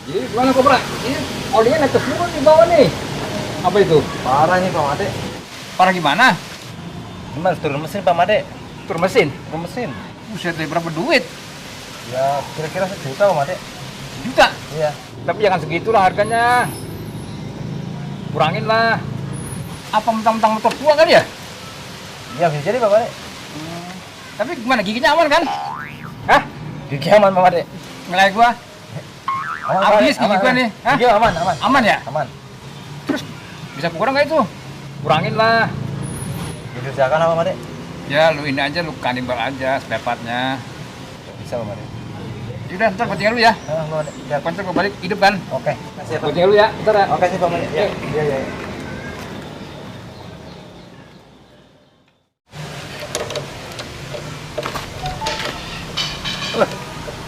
Jadi gimana Kobra? Ini olinya naik ke semua di bawah nih. Apa itu? Parah nih Pak Made. Parah gimana? Gimana harus turun mesin Pak Made? Turun mesin. Turun mesin. Buset deh, berapa duit? Ya kira-kira 1 juta Pak Made. Juta. Iya. Tapi jangan segitulah harganya. Kurangin lah. Apa mentang-mentang motor tua kan ya? Iya bisa jadi Pak Made. Tapi gimana, giginya aman kan? Hah? Gigi aman Pak Made. Ngelai gua? Aman, Habis Pak Made. gigi gua nih. Hah? Gigi aman, aman. Aman ya? Aman. Terus bisa kurang nggak itu? Kurangin lah. Itu silakan Pak Made. Ya lu ini aja, lu kanibal aja spare partnya. Bisa Pak Made. Yaudah, ntar gua tinggal dulu ya. Pak Made. Ya. Ntar gua balik hidup kan? Oke. Kasih ya Pak. Gua tinggal dulu ya, ntar ya. Oke sih Pak Made. Ya. Iya, iya.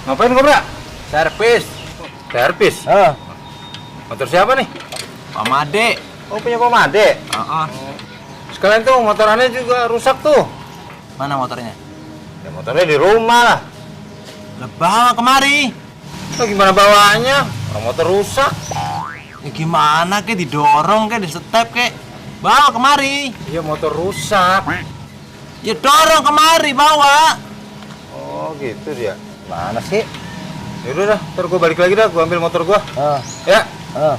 Ngapain Kobra? Servis. Servis. Ah, Motor siapa nih? Pak Made. Oh, punya Pak Made. Heeh. Sekalian tuh motorannya juga rusak tuh. Mana motornya? Ya motornya di rumah lah. Lah bawa kemari. Lo gimana bawaannya? Orang motor rusak. Ya gimana ke didorong ke di-step ke? Bawa kemari. Iya motor rusak. Ya dorong kemari bawa. Oh gitu dia. Mana sih? Yaudah dah, ntar gua balik lagi dah, gua ambil motor gua. Ah, Ya. ah.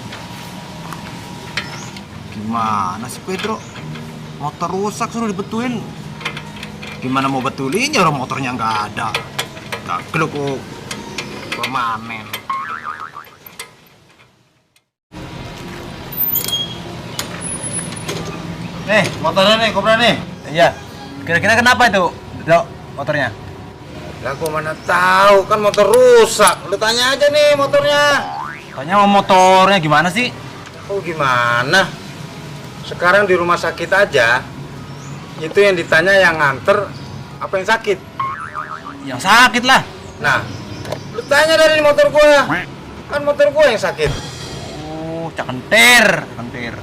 Gimana sih Pedro? Motor rusak suruh dibetuin. Gimana mau betulin ya orang motornya nggak ada. Gagal kok. Permanen. Nih, motornya nih, Kobra nih. Iya. Kira-kira kenapa itu, Dok, motornya? Lah gua mana tahu, kan motor rusak. Lu tanya aja nih motornya. Tanya mau motornya gimana sih? Oh gimana? Sekarang di rumah sakit aja, itu yang ditanya yang nganter, apa yang sakit? Yang sakit lah. Nah, lu tanya dari motor gua. Kan motor gua yang sakit. Oh, cakentir, cakentir.